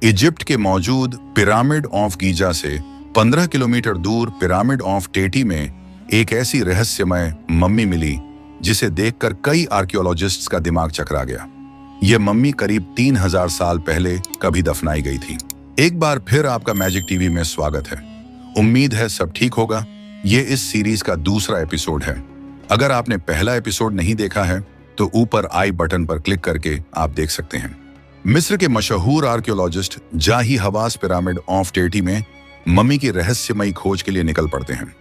Egypt के मौजूद pyramid of Giza से 15 किलोमीटर दूर पिरामिड ऑफ टेटी में एक ऐसी रहस्यमय मम्मी मिली जिसे देखकर कई आर्कियोलॉजिस्ट्स का दिमाग चकरा गया। यह मम्मी करीब 3000 साल पहले कभी दफनाई गई थी। एक बार फिर आपका मैजिक टीवी में स्वागत है। उम्मीद है सब ठीक होगा। ये इस सीरीज का दूसरा एपिसोड है। अगर आपने पहला एपिसोड नहीं देखा है तो ऊपर आई बटन पर क्लिक करके आप देख सकते हैं। मिस्र के मशहूर आर्कियोलॉजिस्ट जाही हवास पिरामिड ऑफ टेटी में मम्मी की रहस्यमयी खोज के लिए निकल पड़ते हैं।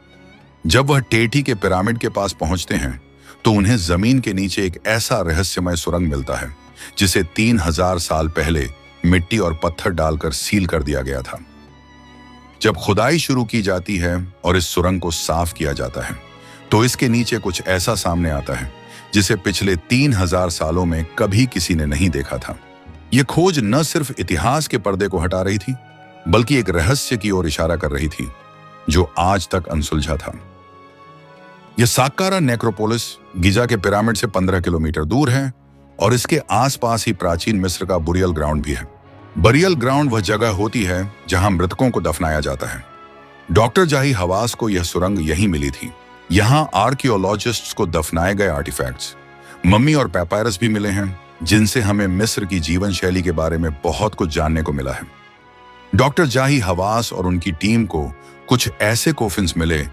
जब वह टेटी के पिरामिड के पास पहुंचते हैं तो उन्हें जमीन के नीचे एक ऐसा रहस्यमय सुरंग मिलता है जिसे 3000 साल पहले मिट्टी और पत्थर डालकर सील कर दिया गया था। जब खुदाई शुरू की जाती है और इस सुरंग को साफ किया जाता है तो इसके नीचे कुछ ऐसा सामने आता है जिसे पिछले 3000 सालों में कभी किसी ने नहीं देखा था। यह खोज न सिर्फ इतिहास के पर्दे को हटा रही थी बल्कि एक रहस्य की ओर इशारा कर रही थी जो आज तक अनसुलझा था। यह साक्कारा नेक्रोपोलिस गिजा के पिरामिड से 15 किलोमीटर दूर है और इसके आसपास ही प्राचीन मिस्र का बुरियल ग्राउंड भी है। बरियल ग्राउंड वह जगह होती है जहां मृतकों को दफनाया जाता है। डॉक्टर जाही हवास को यह सुरंग यहीं मिली थी। यहां आर्कियोलॉजिस्ट्स को दफनाए गए आर्टिफैक्ट्स, मम्मी और पैपायरस भी मिले हैं जिनसे हमें मिस्र की जीवन शैली के बारे में बहुत कुछ जानने को मिला है। डॉक्टर जाही हवास और उनकी टीम को कुछ ऐसे कोफिन्स मिले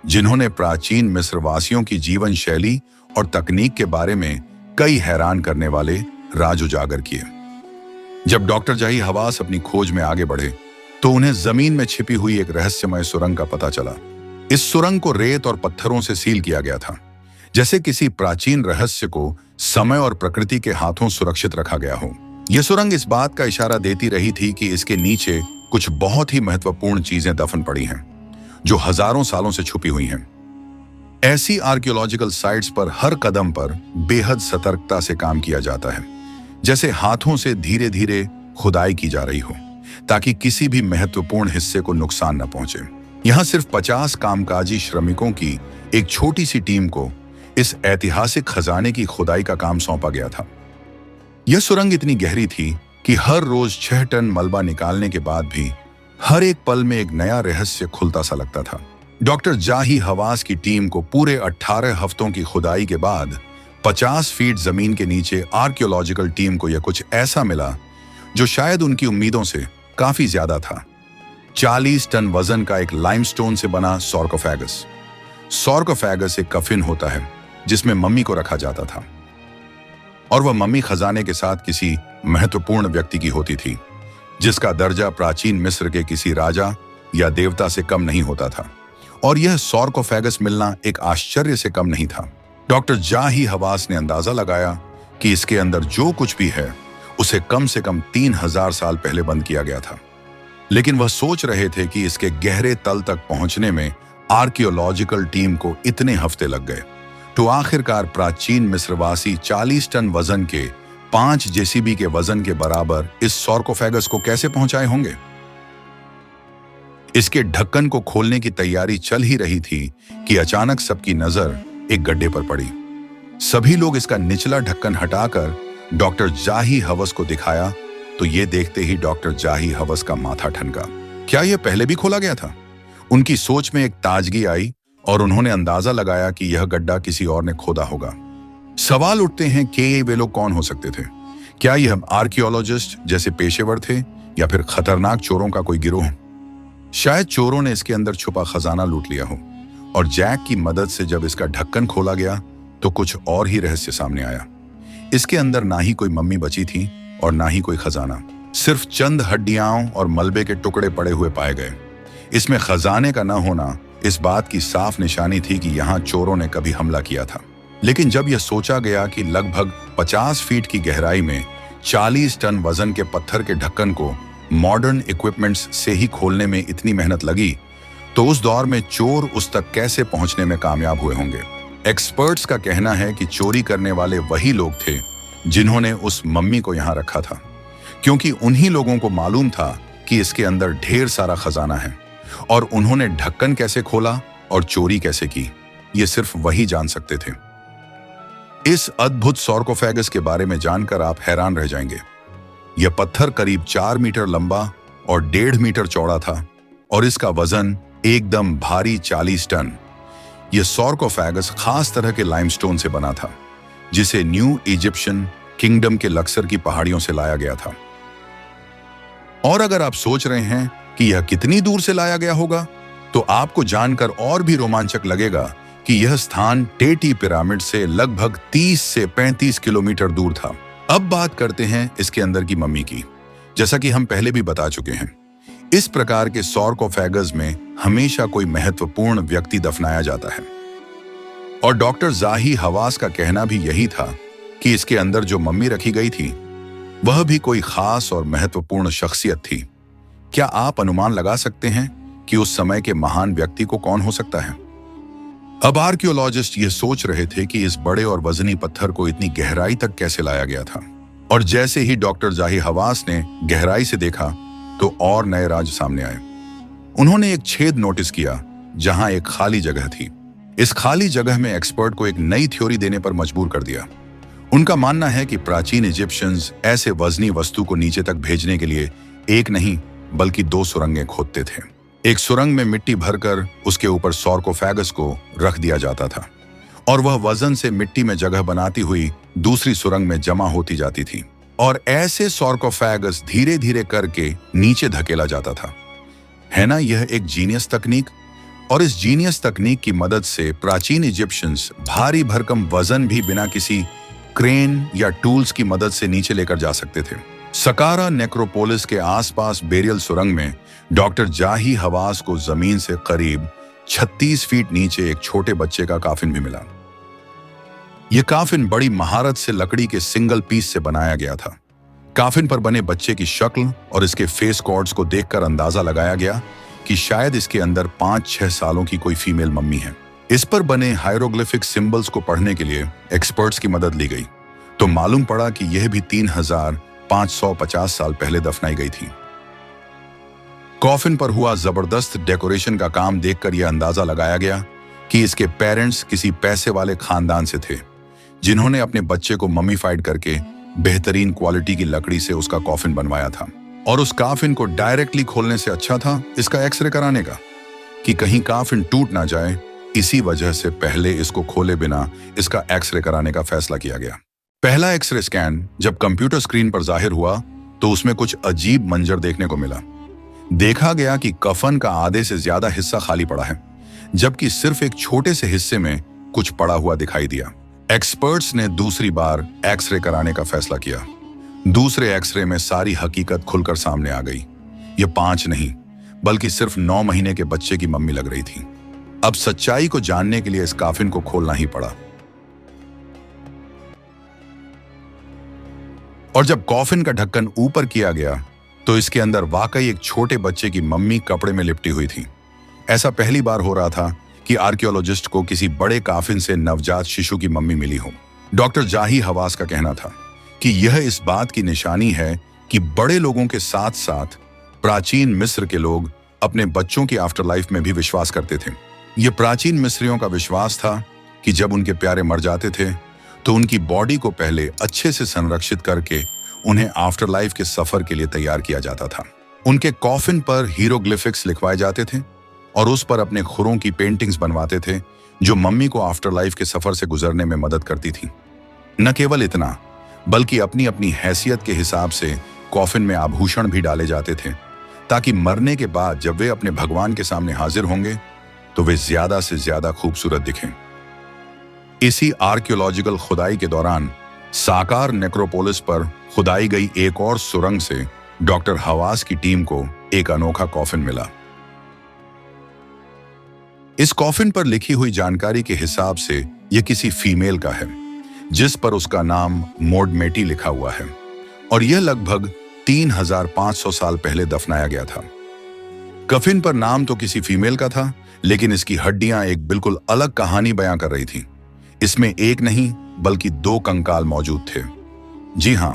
जिन्होंने प्राचीन मिस्र वासियों की जीवन शैली और तकनीक के बारे में कई हैरान करने वाले राज उजागर किए। जब डॉक्टर जाही हवास अपनी खोज में आगे बढ़े तो उन्हें जमीन में छिपी हुई एक रहस्यमय सुरंग का पता चला। इस सुरंग को रेत और पत्थरों से सील किया गया था, जैसे किसी प्राचीन रहस्य को समय और प्रकृति के हाथों सुरक्षित रखा गया हो। यह सुरंग इस बात का इशारा देती रही थी कि इसके नीचे कुछ बहुत ही महत्वपूर्ण चीजें दफन पड़ी हैं जो हजारों सालों से छुपी हुई हैं। ऐसी आर्कियोलॉजिकल साइट्स पर हर कदम पर बेहद सतर्कता से काम किया जाता है, जैसे हाथों से धीरे धीरे खुदाई की जा रही हो ताकि किसी भी महत्वपूर्ण हिस्से को नुकसान न पहुंचे। यहां सिर्फ 50 कामकाजी श्रमिकों की एक छोटी सी टीम को इस ऐतिहासिक खजाने की खुदाई का काम सौंपा गया था। यह सुरंग इतनी गहरी थी कि हर रोज 6 टन मलबा निकालने के बाद भी हर एक पल में एक नया रहस्य खुलता सा लगता था। डॉक्टर जाही हवास की टीम को पूरे 18 हफ्तों की खुदाई के बाद 50 फीट जमीन के नीचे आर्कियोलॉजिकल टीम को यह कुछ ऐसा मिला जो शायद उनकी उम्मीदों से काफी ज्यादा था। 40 टन वजन का एक लाइमस्टोन से बना सॉर्कोफेगस। सॉर्कोफेगस एक कफिन होता है जिसमें मम्मी को रखा जाता था और वह मम्मी खजाने के साथ किसी महत्वपूर्ण व्यक्ति की होती थी जिसका दर्जा प्राचीन मिस्र के किसी राजा या देवता से कम नहीं होता था। और यह सॉर्कोफेगस मिलना एक आश्चर्य से कम नहीं था। डॉक्टर जाही हवास ने अंदाजा लगाया कि इसके अंदर जो कुछ भी है उसे कम से कम 3000 साल पहले बंद किया गया था। लेकिन वह सोच रहे थे कि इसके गहरे तल तक पहुंचने में आर्कियोलॉजिकल टीम को इतने हफ्ते लग गए तो आखिरकार प्राचीन मिस्रवासी 40 टन वजन के 5 जेसीबी के वजन के बराबर इस सॉर्कोफेगस को कैसे पहुंचाए होंगे। इसके ढक्कन को खोलने की तैयारी चल ही रही थी कि अचानक सबकी नजर एक गड्ढे पर पड़ी। सभी लोग इसका निचला ढक्कन हटाकर डॉक्टर जाही हवस को दिखाया तो ये देखते ही डॉक्टर जाही हवस का माथा ठनका। क्या यह पहले भी खोला गया था? उनकी सोच में एक ताजगी आई और उन्होंने अंदाजा लगाया कि यह गड्ढा किसी और ने खोदा होगा। सवाल उठते हैं कि ये वे लोग कौन हो सकते थे? क्या यह आर्कियोलॉजिस्ट जैसे पेशेवर थे या फिर खतरनाक चोरों का कोई गिरोह? शायद चोरों ने इसके अंदर छुपा खजाना लूट लिया हो और जैक की मदद से जब इसका ढक्कन खोला गया तो कुछ और ही रहस्य सामने आया। इसके अंदर ना ही कोई मम्मी बची थी और ना ही कोई खजाना, सिर्फ चंद हड्डियां और मलबे के टुकड़े पड़े हुए पाए गए। इसमें खजाने का न होना इस बात की साफ निशानी थी कि यहां चोरों ने कभी हमला किया था। लेकिन जब यह सोचा गया कि लगभग 50 फीट की गहराई में 40 टन वजन के पत्थर के ढक्कन को मॉडर्न इक्विपमेंट्स से ही खोलने में इतनी मेहनत लगी तो उस दौर में चोर उस तक कैसे पहुंचने में कामयाब हुए होंगे। एक्सपर्ट्स का कहना है कि चोरी करने वाले वही लोग थे जिन्होंने उस मम्मी को यहां रखा था, क्योंकि उन्हीं लोगों को मालूम था कि इसके अंदर ढेर सारा खजाना है और उन्होंने ढक्कन कैसे खोला और चोरी कैसे की ये सिर्फ वही जान सकते थे। इस अद्भुत सॉर्कोफेगस के बारे में जानकर आप हैरान रह जाएंगे। यह पत्थर करीब 4 मीटर लंबा और 1.5 मीटर चौड़ा था और इसका वजन एकदम भारी 40 टन। यह सार्कोफेगस खास तरह के लाइमस्टोन से बना था, जिसे न्यू इजिप्शियन किंगडम के लक्सर की पहाड़ियों से लाया गया था। और अगर आप सोच रहे हैं कि यह कितनी दूर से लाया गया होगा, तो आपको जानकर और भी रोमांचक लगेगा कि यह स्थान टेटी पिरामिड से लगभग 30 से 35 किलोमीटर दूर था। अब बात करते हैं इसके अंदर की मम्मी की। जैसा कि हम पहले भी बता चुके हैं, इस प्रकार के सार्कोफेगस में हमेशा कोई महत्वपूर्ण व्यक्ति दफनाया जाता है, और डॉक्टर जाही हवास का कहना भी यही था कि इसके अंदर जो मम्मी रखी गई थी वह भी कोई खास और महत्वपूर्ण शख्सियत थी। क्या आप अनुमान लगा सकते हैं कि उस समय के महान व्यक्ति को कौन हो सकता है? अब आर्कियोलॉजिस्ट ये सोच रहे थे कि इस बड़े और वजनी पत्थर को इतनी गहराई तक कैसे लाया गया था, और जैसे ही डॉक्टर जाही हवास ने गहराई से देखा तो और नए राज सामने आए। उन्होंने एक छेद नोटिस किया जहां एक खाली जगह थी। इस खाली जगह में एक्सपर्ट को एक नई थ्योरी देने पर मजबूर कर दिया। उनका मानना है कि प्राचीन इजिप्शियंस ऐसे वजनी वस्तु को नीचे तक भेजने के लिए एक नहीं बल्कि 2 सुरंगें खोदते थे। एक सुरंग में मिट्टी भरकर उसके ऊपर सार्कोफेगस को रख दिया जाता था, और वह वजन से मिट्टी में जगह बनाती हुई दूसरी सुरंग में जमा होती जाती थी, और ऐसे सार्कोफेगस धीरे धीरे करके नीचे धकेला जाता था। है ना यह एक जीनियस तकनीक? और इस जीनियस तकनीक की मदद से प्राचीन इजिप्शियंस भारी भरकम वजन भी बिना किसी क्रेन या टूल्स की मदद से नीचे लेकर जा सकते थे। सकारा नेक्रोपोलिस के आसपास बेरियल सुरंग में डॉक्टर जाही हवास को जमीन से करीब 36 फीट नीचे एक छोटे बच्चे का काफिन भी मिला। यह काफिन बड़ी महारत से लकड़ी के सिंगल पीस से बनाया गया था। काफिन पर बने बच्चे की शक्ल और इसके फेस कॉर्ड्स को देखकर अंदाजा लगाया गया कि शायद इसके अंदर 5-6 सालों की कोई फीमेल मम्मी है। इस पर बने हायरोग्लिफिक सिंबल्स को पढ़ने के लिए एक्सपर्ट्स की मदद ली गई, तो मालूम पड़ा कि यह भी 3550 साल पहले दफनाई गई थी। कॉफिन पर हुआ जबरदस्त डेकोरेशन का काम देखकर यह अंदाजा लगाया गया कि इसके पेरेंट्स किसी पैसे वाले खानदान से थे, जिन्होंने अपने बच्चे को मम्मीफाइड करके बेहतरीन क्वालिटी की लकड़ी से उसका कॉफिन बनवाया था। और उस कॉफिन को डायरेक्टली खोलने से अच्छा था इसका एक्सरे कराने का, कि कहीं कॉफिन टूट ना जाए। इसी वजह से पहले इसको खोले बिना इसका एक्सरे कराने का फैसला किया गया। पहला एक्सरे स्कैन जब कंप्यूटर स्क्रीन पर जाहिर हुआ तो उसमें कुछ अजीब मंजर देखने को मिला। देखा गया कि कफन का आधे से ज्यादा हिस्सा खाली पड़ा है, जबकि सिर्फ एक छोटे से हिस्से में कुछ पड़ा हुआ दिखाई दिया। एक्सपर्ट्स ने दूसरी बार एक्सरे कराने का फैसला किया। दूसरे एक्सरे में सारी हकीकत खुलकर सामने आ गई। यह 5 नहीं बल्कि सिर्फ 9 महीने के बच्चे की मम्मी लग रही थी। अब सच्चाई को जानने के लिए इस कॉफिन को खोलना ही पड़ा, और जब कॉफिन का ढक्कन ऊपर किया गया तो इसके अंदर वाकई एक छोटे बच्चे की मम्मी कपड़े में लिपटी हुई थी। ऐसा पहली बार हो रहा था कि आर्कियोलॉजिस्ट को किसी बड़े कॉफिन से नवजात शिशु की मम्मी मिली हो। डॉक्टर जाही हवास का कहना था कि यह इस बात की निशानी है कि बड़े लोगों के साथ साथ प्राचीन मिस्र के लोग अपने बच्चों की आफ्टर लाइफ में भी विश्वास करते थे। यह प्राचीन मिस्रियों का विश्वास था कि जब उनके प्यारे मर जाते थे तो उनकी बॉडी को पहले अच्छे से संरक्षित करके उन्हें आफ्टर लाइफ के सफर के लिए तैयार किया जाता था। उनके कॉफिन पर हीरोग्लिफिक्स लिखवाए जाते थे और उस पर अपने खुरों की पेंटिंग्स बनवाते थे, जो मम्मी को आफ्टर लाइफ के सफर से गुजरने में मदद करती थी। न केवल इतना, बल्कि अपनी अपनी हैसियत के हिसाब से कॉफिन में आभूषण भी डाले जाते थे, ताकि मरने के बाद जब वे अपने भगवान के सामने हाजिर होंगे तो वे ज्यादा से ज्यादा खूबसूरत दिखें। इसी आर्कियोलॉजिकल खुदाई के दौरान साकार नेक्रोपोलिस पर खुदाई गई एक और सुरंग से डॉक्टर हवास की टीम को एक अनोखा कॉफिन मिला। इस कॉफिन पर लिखी हुई जानकारी के हिसाब से यह किसी फीमेल का है, जिस पर उसका नाम मोडमेटी लिखा हुआ है, और यह लगभग 3500 साल पहले दफनाया गया था। कफिन पर नाम तो किसी फीमेल का था, लेकिन इसकी हड्डियां एक बिल्कुल अलग कहानी बयां कर रही थीं। इसमें एक नहीं बल्कि 2 कंकाल मौजूद थे। जी हां,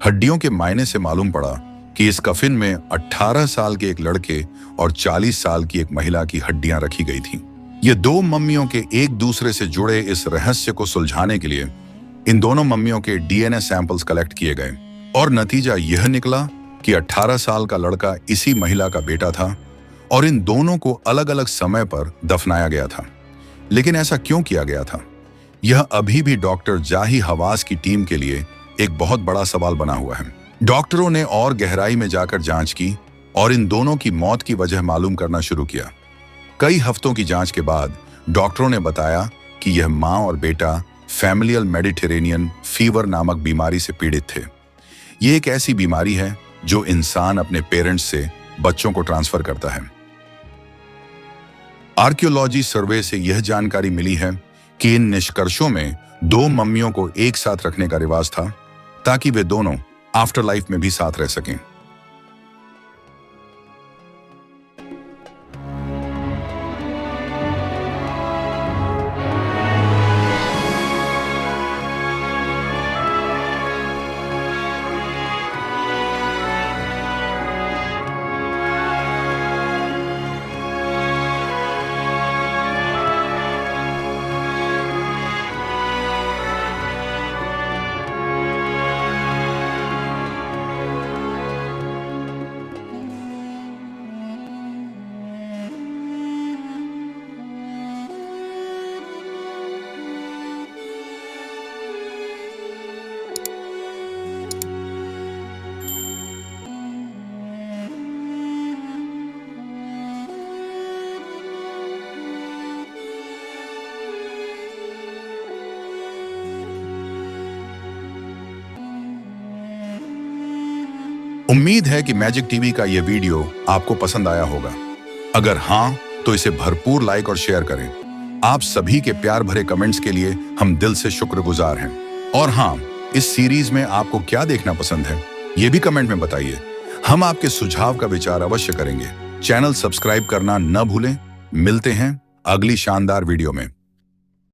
हड्डियों के मायने से मालूम पड़ा कि इस कफिन में 18 साल के एक लड़के और 40 साल की एक महिला की हड्डियां रखी गई थीं। ये 2 मम्मियों के एक दूसरे से जुड़े इस रहस्य को सुलझाने के लिए इन दोनों मम्मियों के डीएनए सैंपल्स कलेक्ट किए गए, और नतीजा यह निकला कि 18 साल का लड़का इसी महिला का बेटा था और इन दोनों को अलग अलग समय पर दफनाया गया था। लेकिन ऐसा क्यों किया गया था? यह अभी भी डॉक्टर जाही हवास की टीम के लिए एक बहुत बड़ा सवाल बना हुआ है। डॉक्टरों ने और गहराई में जाकर जांच की और इन दोनों की मौत की वजह मालूम करना शुरू किया। कई हफ्तों की जांच के बाद डॉक्टरों ने बताया कि यह मां और बेटा फैमिलियल मेडिटेरेनियन फीवर नामक बीमारी से पीड़ित थे। ये एक ऐसी बीमारी है जो इंसान अपने पेरेंट्स से बच्चों को ट्रांसफर करता है। आर्कियोलॉजी सर्वे से यह जानकारी मिली है कि इन निष्कर्षों में 2 मम्मियों को एक साथ रखने का रिवाज था ताकि वे दोनों आफ्टर लाइफ में भी साथ रह सकें। उम्मीद है कि मैजिक टीवी का यह वीडियो आपको पसंद आया होगा। अगर हाँ, तो इसे भरपूर लाइक और शेयर करें। आप सभी के प्यार भरे कमेंट्स के लिए हम दिल से शुक्रगुजार हैं। और हाँ, इस सीरीज में आपको क्या देखना पसंद है, ये भी कमेंट में बताइए। हम आपके सुझाव का विचार अवश्य करेंगे। चैनल सब्सक्राइब करना न भूलें। मिलते हैं अगली शानदार वीडियो में।